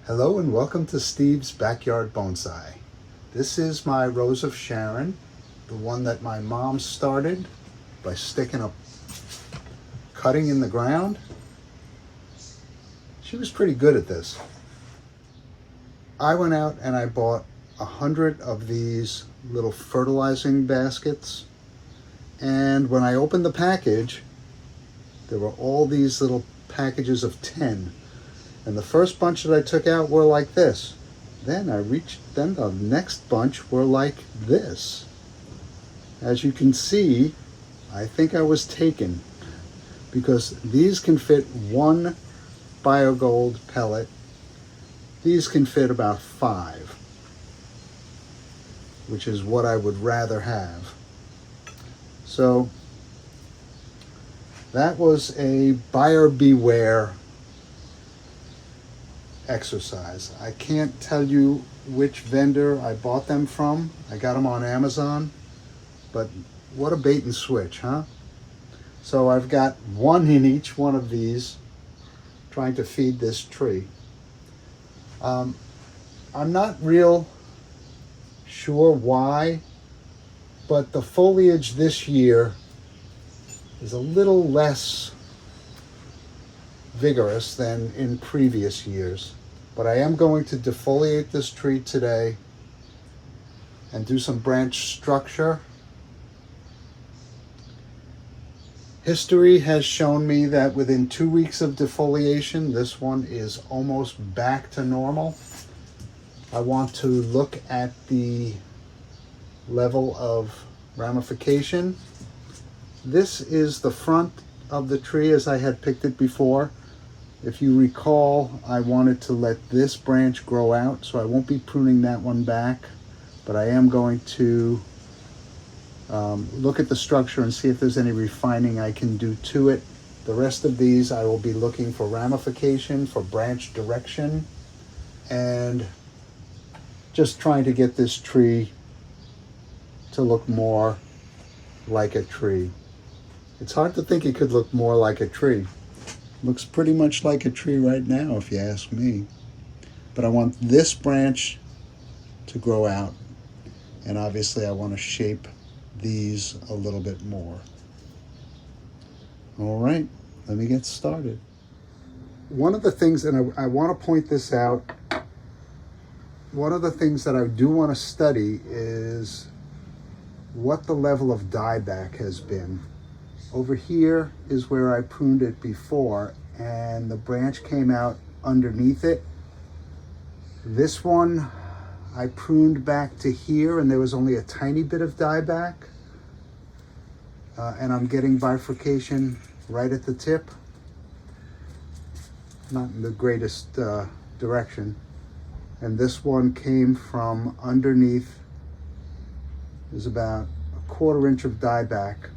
Hello and welcome to Steve's Backyard Bonsai. This is my Rose of Sharon, the one that my mom started by sticking a cutting in the ground. She was pretty good at this. I went out and I bought 100 of these little fertilizing baskets, and when I opened the package, there were all these little packages of 10. And the first bunch that I took out were like this. Then the next bunch were like this. As you can see, I think I was taken, because these can fit one BioGold pellet. These can fit about 5, which is what I would rather have. So that was a buyer beware exercise. I can't tell you which vendor I bought them from. I got them on Amazon, but what a bait and switch, huh? So I've got one in each one of these trying to feed this tree. I'm not real sure why, but the foliage this year is a little less vigorous than in previous years. But I am going to defoliate this tree today and do some branch structure. History has shown me that within 2 weeks of defoliation, this one is almost back to normal. I want to look at the level of ramification. This is the front of the tree as I had picked it before. If you recall, I wanted to let this branch grow out, so I won't be pruning that one back, but I am going to look at the structure and see if there's any refining I can do to it. The rest of these I will be looking for ramification, for branch direction, and just trying to get this tree to look more like a tree. It's hard to think it could look more like a tree. Looks pretty much like a tree right now, if you ask me. But I want this branch to grow out, and obviously I want to shape these a little bit more. All right, let me get started. One of the things, and I want to point this out, one of the things that I do want to study is what the level of dieback has been. Over here is where I pruned it before, and the branch came out underneath it. This one I pruned back to here, and there was only a tiny bit of dieback. And I'm getting bifurcation right at the tip. Not in the greatest direction. And this one came from underneath. There's about a 1/4 inch of dieback,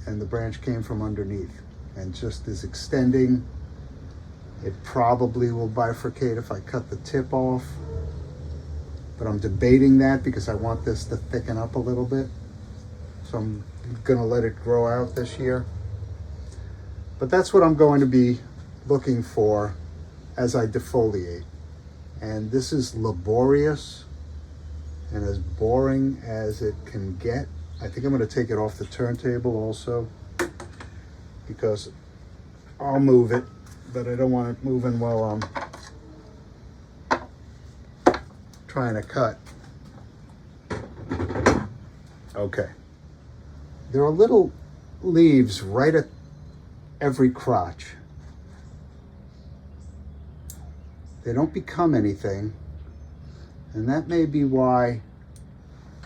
and the branch came from underneath and just is extending. It probably will bifurcate if I cut the tip off, but I'm debating that because I want this to thicken up a little bit. So I'm gonna let it grow out this year. But that's what I'm going to be looking for as I defoliate. And this is laborious and as boring as it can get. I think I'm going to take it off the turntable also, because I'll move it, but I don't want it moving while I'm trying to cut. Okay. There are little leaves right at every crotch. They don't become anything, and that may be why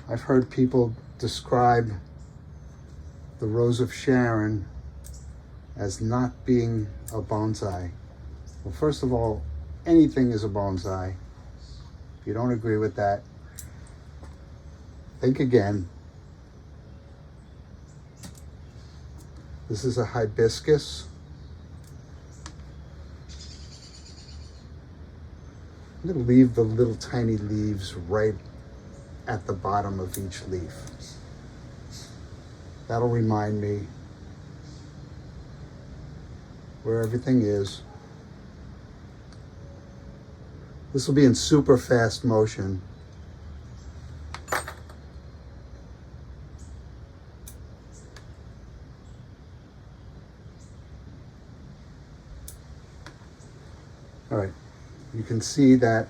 I've heard people describe the Rose of Sharon as not being a bonsai. Well, first of all, anything is a bonsai. If you don't agree with that, think again. This is a hibiscus. I'm going to leave the little tiny leaves right at the bottom of each leaf. That'll remind me where everything is. This will be in super fast motion. All right, you can see that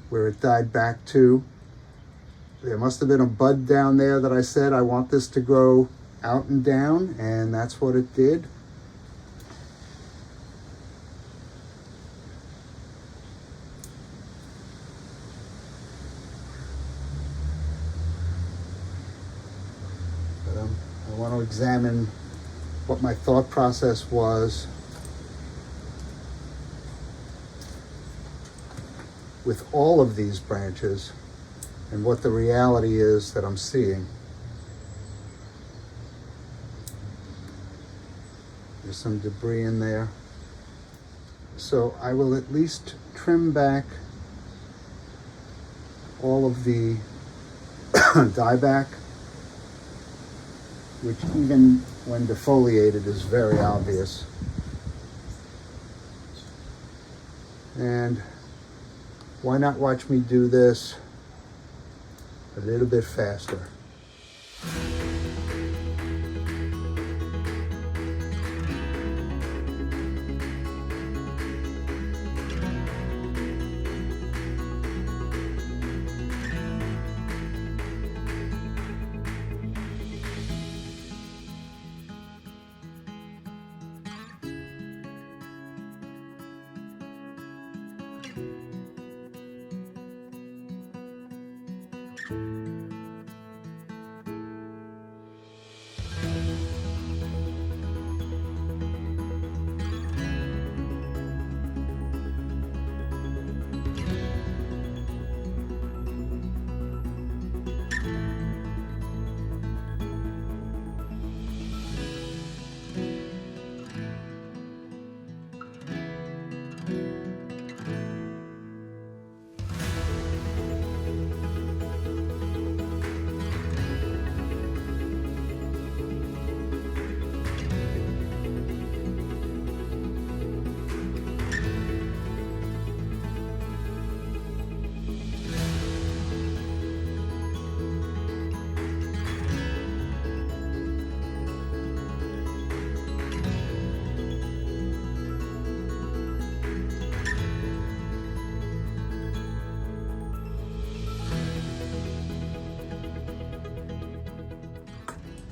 where it died back to, there must have been a bud down there that I said I want this to grow out and down, and that's what it did. But I want to examine what my thought process was with all of these branches and what the reality is that I'm seeing. There's some debris in there. So I will at least trim back all of the dieback, which even when defoliated is very obvious. And why not watch me do this a little bit faster?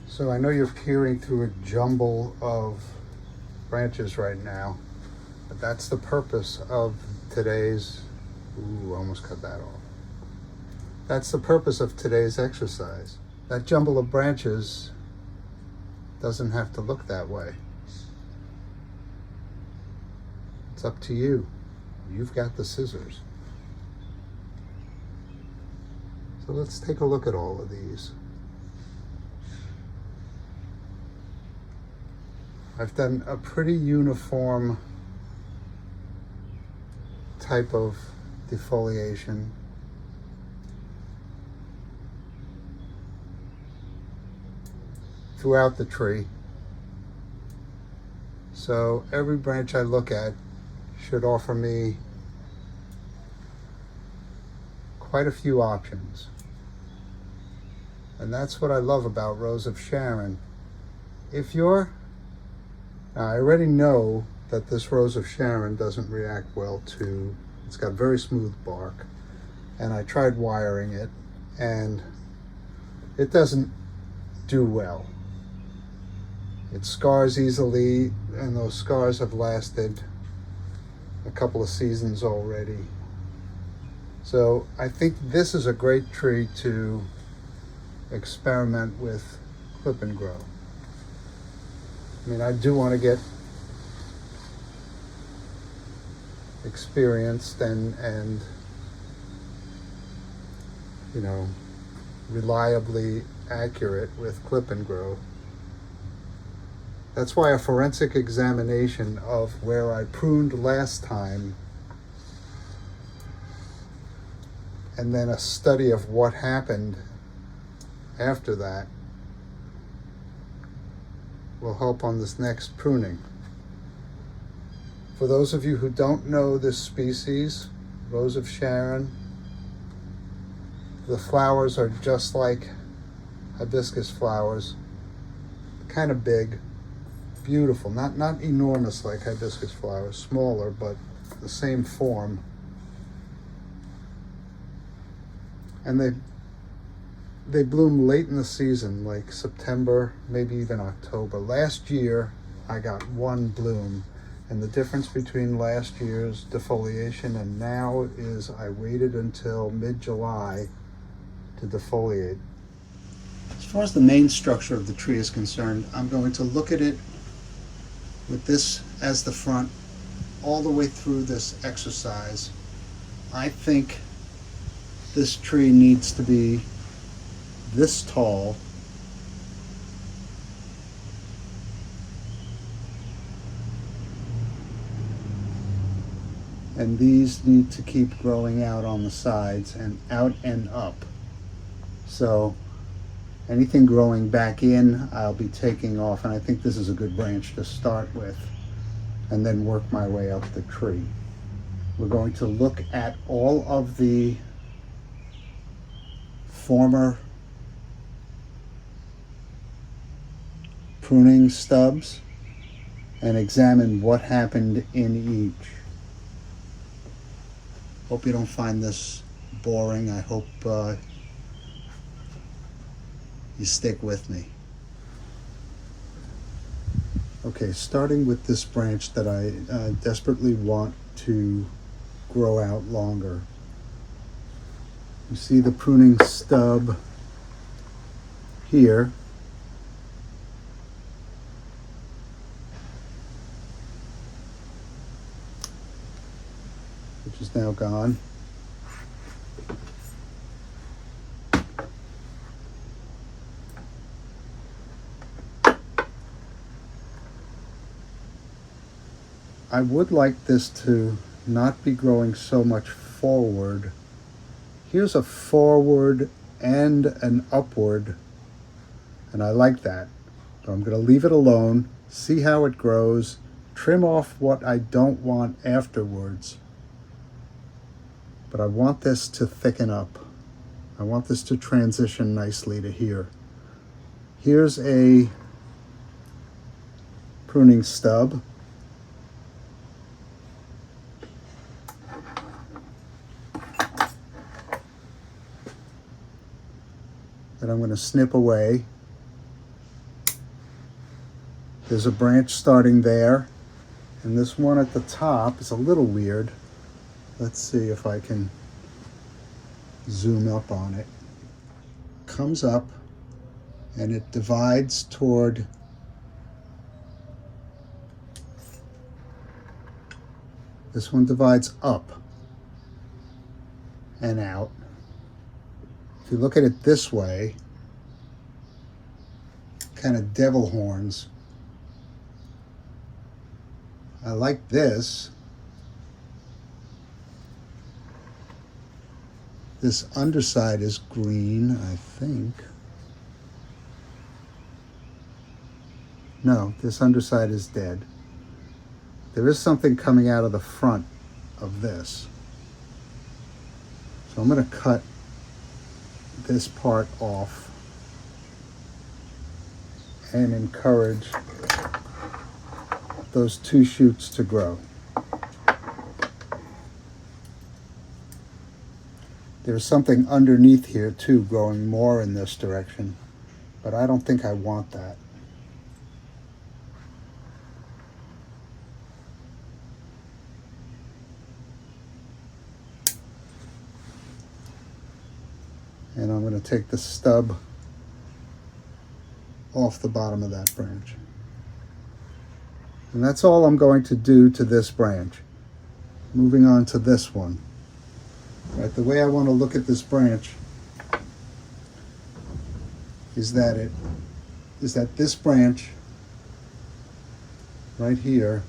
So I know you're peering through a jumble of branches right now, but that's the purpose of today's, ooh, almost cut that off. That's the purpose of today's exercise. That jumble of branches doesn't have to look that way. It's up to you. You've got the scissors. So let's take a look at all of these. I've done a pretty uniform type of defoliation. Throughout the tree. So every branch I look at should offer me quite a few options. And that's what I love about Rose of Sharon. Now, I already know that this Rose of Sharon doesn't react well to, it's got very smooth bark, and I tried wiring it, and it doesn't do well. It scars easily, and those scars have lasted a couple of seasons already. So I think this is a great tree to experiment with clip and grow. I mean, I do want to get experienced and you know, reliably accurate with clip and grow. That's why a forensic examination of where I pruned last time and then a study of what happened after that will help on this next pruning. For those of you who don't know this species, Rose of Sharon, the flowers are just like hibiscus flowers, kind of big, beautiful, not enormous like hibiscus flowers, smaller, but the same form. And they bloom late in the season, like September, maybe even October. Last year, I got one bloom, and the difference between last year's defoliation and now is I waited until mid-July to defoliate. As far as the main structure of the tree is concerned, I'm going to look at it with this as the front all the way through this exercise. I think this tree needs to be this tall, and these need to keep growing out on the sides and out and up. So anything growing back in, I'll be taking off, and I think this is a good branch to start with, and then work my way up the tree. We're going to look at all of the former pruning stubs and examine what happened in each. Hope you don't find this boring. I hope you stick with me. Okay, starting with this branch that I desperately want to grow out longer. You see the pruning stub here. Which is now gone. I would like this to not be growing so much forward. Here's a forward and an upward, and I like that. So I'm going to leave it alone, see how it grows, trim off what I don't want afterwards. But I want this to thicken up. I want this to transition nicely to here. Here's a pruning stub. That I'm going to snip away. There's a branch starting there, and this one at the top is a little weird. Let's see if I can zoom up on it. Comes up and it divides toward this one, divides up and out. If you look at it this way, kind of devil horns. I like this. This underside is green, I think. No, this underside is dead. There is something coming out of the front of this. So I'm going to cut this part off and encourage those two shoots to grow. There's something underneath here too growing more in this direction, but I don't think I want that. And I'm going to take the stub off the bottom of that branch. And that's all I'm going to do to this branch. Moving on to this one. Right, the way I want to look at this branch is that this branch right here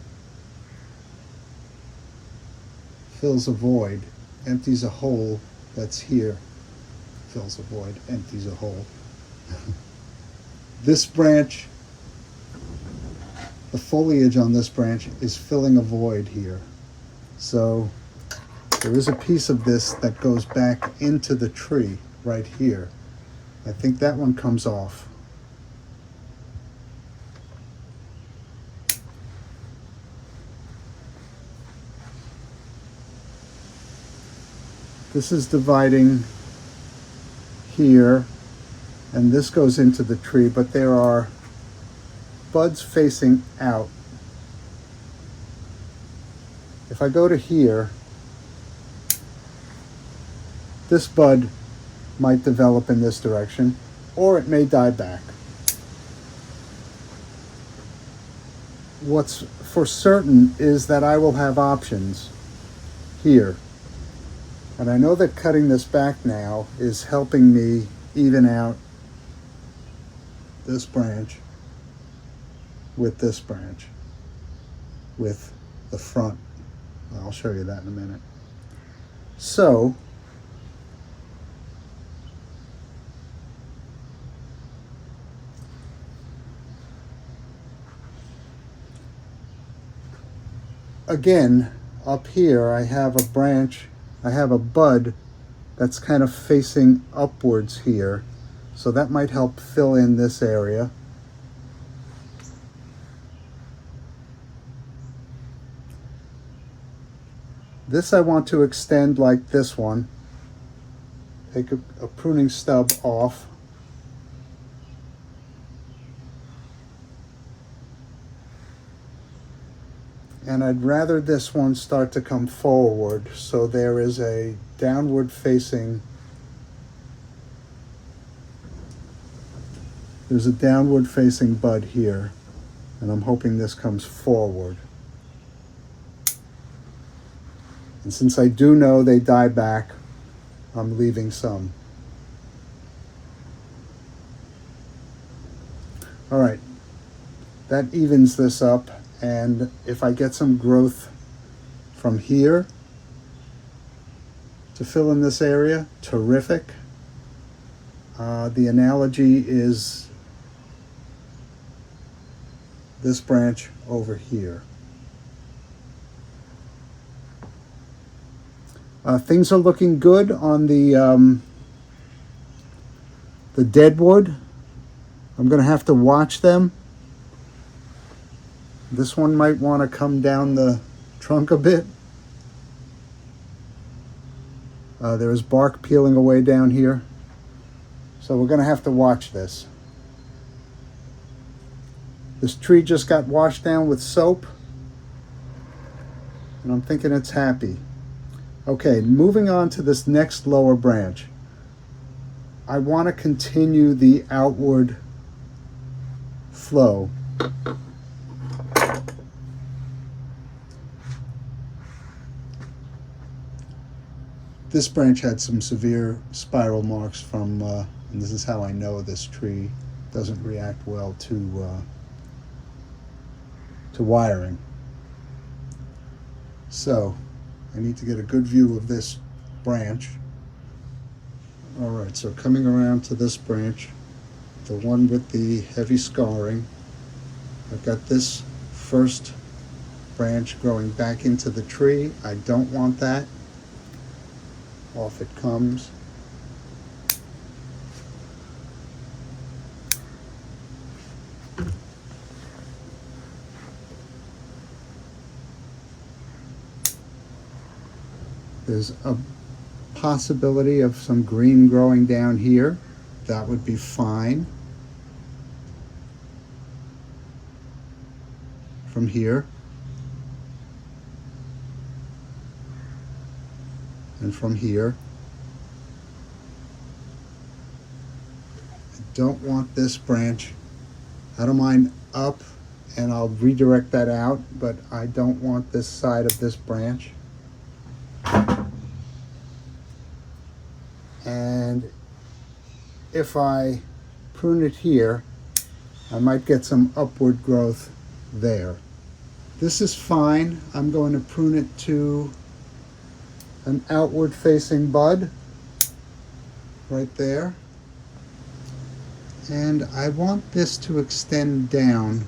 fills a void, empties a hole that's here. Fills a void, empties a hole. This branch the foliage on this branch is filling a void here. So there is a piece of this that goes back into the tree right here. I think that one comes off. This is dividing here, and this goes into the tree, but there are buds facing out. If I go to here, this bud might develop in this direction, or it may die back. What's for certain is that I will have options here. And I know that cutting this back now is helping me even out this branch with this branch, with the front. I'll show you that in a minute. So, again, up here I have a branch, I have a bud that's kind of facing upwards here. So that might help fill in this area. This I want to extend like this one. Take a pruning stub off. And I'd rather this one start to come forward, so there is a downward facing, there's a downward facing bud here, and I'm hoping this comes forward. And since I do know they die back, I'm leaving some. All right, that evens this up. And if I get some growth from here to fill in this area, terrific. The analogy is this branch over here. Things are looking good on the deadwood. I'm going to have to watch them. This one might want to come down the trunk a bit. There's bark peeling away down here. So we're going to have to watch this. This tree just got washed down with soap, and I'm thinking it's happy. Okay, moving on to this next lower branch. I want to continue the outward flow. This branch had some severe spiral marks from, and this is how I know this tree doesn't react well to wiring. So, I need to get a good view of this branch. All right, so coming around to this branch, the one with the heavy scarring, I've got this first branch growing back into the tree. I don't want that. Off it comes. There's a possibility of some green growing down here. That would be fine. From here. And from here. I don't want this branch. I don't mind up, and I'll redirect that out, but I don't want this side of this branch. And if I prune it here, I might get some upward growth there. This is fine. I'm going to prune it to an outward facing bud right there. And I want this to extend down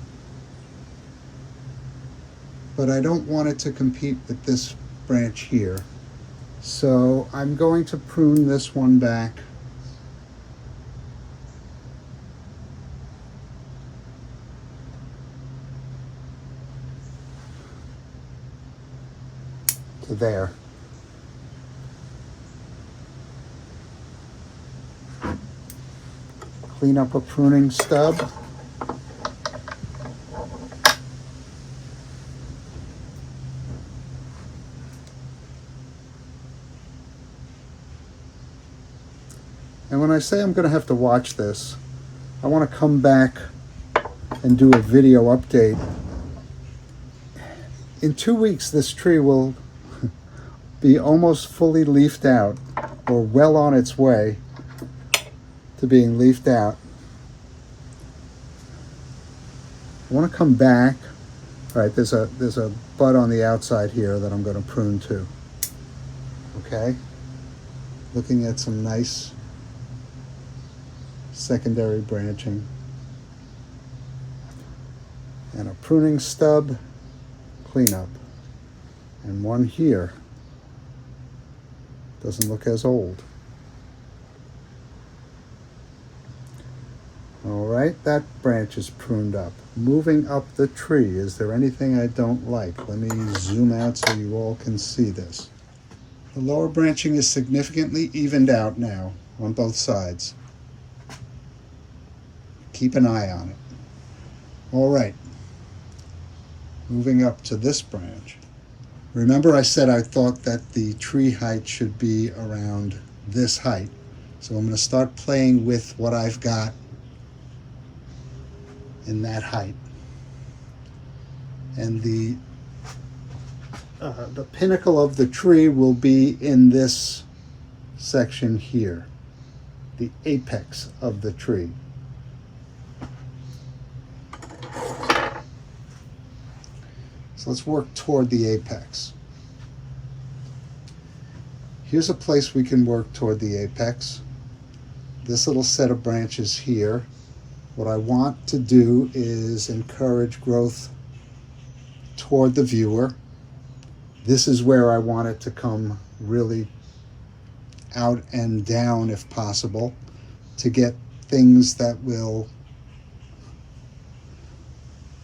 but I don't want it to compete with this branch here. So I'm going to prune this one back. To there. Clean up a pruning stub. And when I say I'm going to have to watch this, I want to come back and do a video update. In 2 weeks, this tree will be almost fully leafed out, or well on its way to being leafed out. I want to come back. All right, there's a bud on the outside here that I'm going to prune too. Okay, looking at some nice secondary branching, and a pruning stub cleanup, and one here. Doesn't look as old. All right, that branch is pruned up. Moving up the tree, is there anything I don't like? Let me zoom out so you all can see this. The lower branching is significantly evened out now on both sides. Keep an eye on it. All right, moving up to this branch. Remember I said I thought that the tree height should be around this height. So I'm going to start playing with what I've got in that height. And the pinnacle of the tree will be in this section here, the apex of the tree. So let's work toward the apex. Here's a place we can work toward the apex. This little set of branches here. What I want to do is encourage growth toward the viewer. This is where I want it to come really out and down if possible, to get things that will,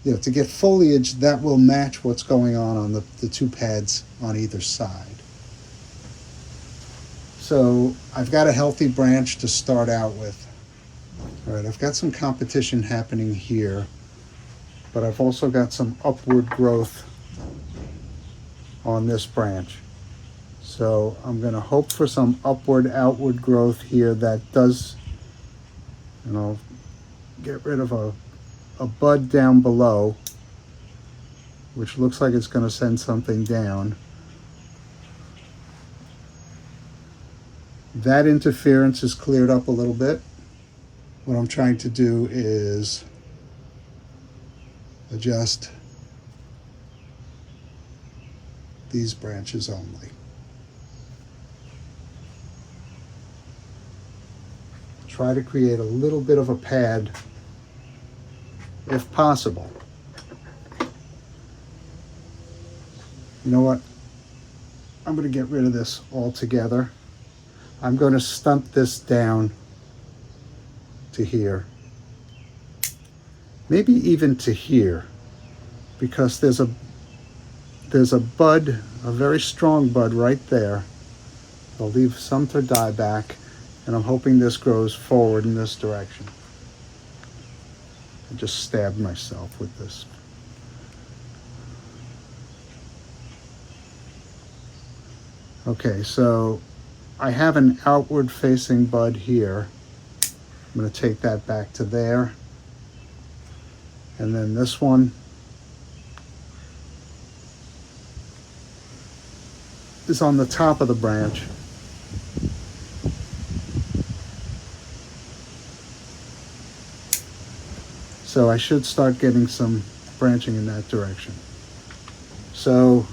to get foliage that will match what's going on the two pads on either side. So I've got a healthy branch to start out with. All right, I've got some competition happening here, but I've also got some upward growth on this branch. So I'm going to hope for some outward growth here that does, get rid of a bud down below, which looks like it's going to send something down. That interference is cleared up a little bit. What I'm trying to do is adjust these branches only. Try to create a little bit of a pad if possible. You know what? I'm going to get rid of this altogether. I'm going to stunt this down to here. Maybe even to here, because there's a bud, a very strong bud right there. I'll leave some to die back, and I'm hoping this grows forward in this direction. I just stabbed myself with this. Okay, so I have an outward facing bud here. I'm going to take that back to there. And then this one is on the top of the branch. So I should start getting some branching in that direction. So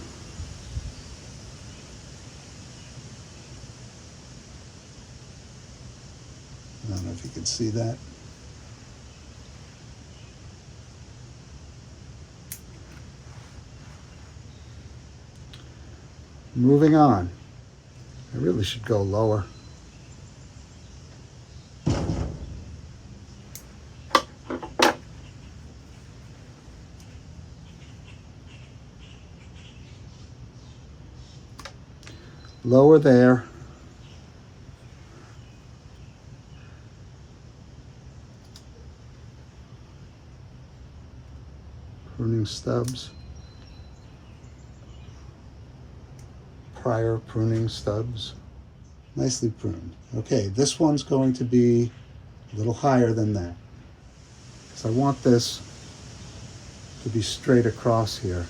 I don't know if you can see that. Moving on. I really should go lower. Lower there. Pruning stubs. Prior pruning stubs. Nicely pruned. Okay, this one's going to be a little higher than that. So I want this to be straight across here.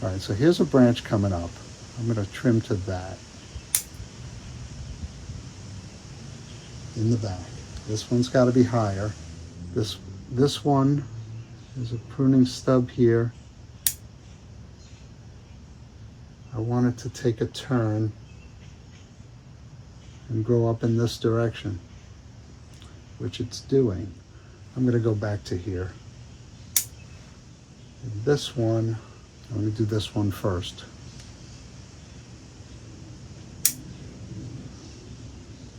All right, so here's a branch coming up. I'm going to trim to that. In the back. This one's got to be higher. This one is a pruning stub here. I want it to take a turn and grow up in this direction, which it's doing. I'm going to go back to here. And this one, I'm going to do this one first.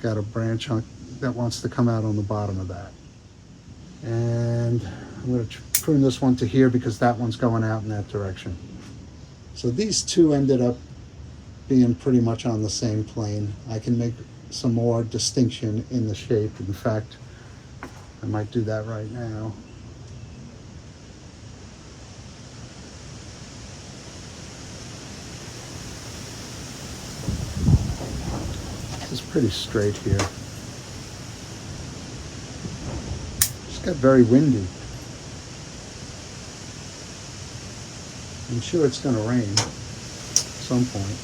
Got a branch that wants to come out on the bottom of that. And I'm going to prune this one to here because that one's going out in that direction. So these two ended up being pretty much on the same plane. I can make some more distinction in the shape. In fact, I might do that right now. This is pretty straight here. Just got very windy. I'm sure it's going to rain at some point.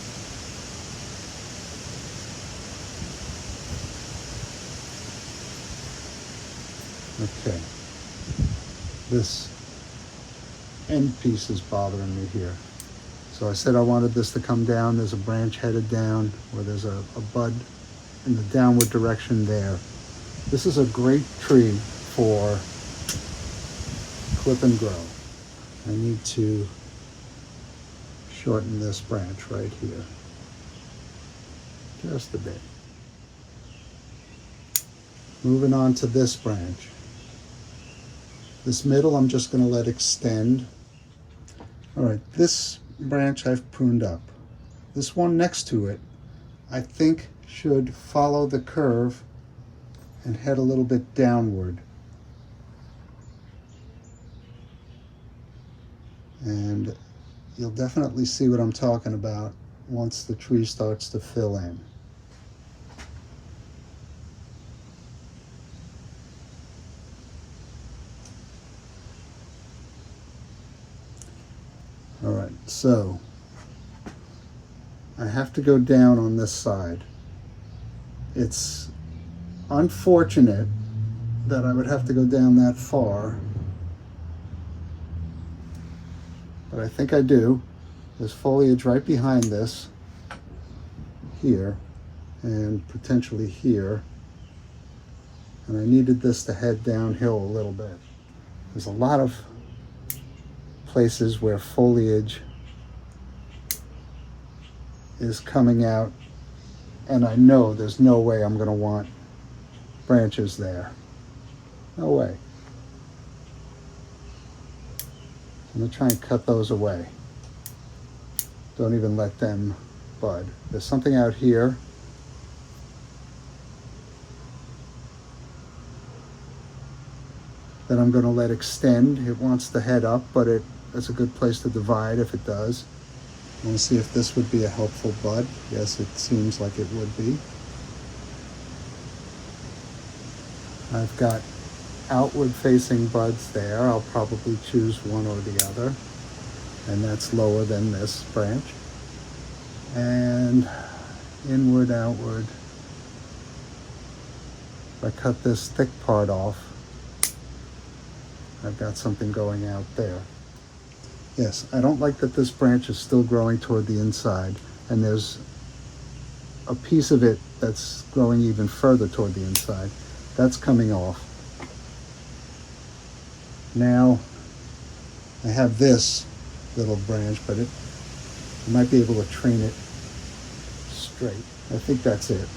Okay. This end piece is bothering me here. So I said I wanted this to come down. There's a branch headed down, or there's a bud in the downward direction there. This is a great tree for clip and grow. I need to shorten this branch right here. Just a bit. Moving on to this branch. This middle I'm just going to let extend. All right, this branch I've pruned up. This one next to it, I think should follow the curve and head a little bit downward. And you'll definitely see what I'm talking about once the tree starts to fill in. All right, so I have to go down on this side. It's unfortunate that I would have to go down that far, but I think I do. There's foliage right behind this, here, and potentially here. And I needed this to head downhill a little bit. There's a lot of places where foliage is coming out, and I know there's no way I'm going to want branches there. No way. I'm going to try and cut those away. Don't even let them bud. There's something out here. That I'm going to let extend. It wants to head up, but it's a good place to divide if it does. I want to see if this would be a helpful bud. Yes, it seems like it would be. I've got outward facing buds there. I'll probably choose one or the other. And that's lower than this branch. And inward, outward. If I cut this thick part off, I've got something going out there. Yes, I don't like that this branch is still growing toward the inside, and there's a piece of it that's growing even further toward the inside. That's coming off. Now, I have this little branch, but I might be able to train it Great. I think that's it.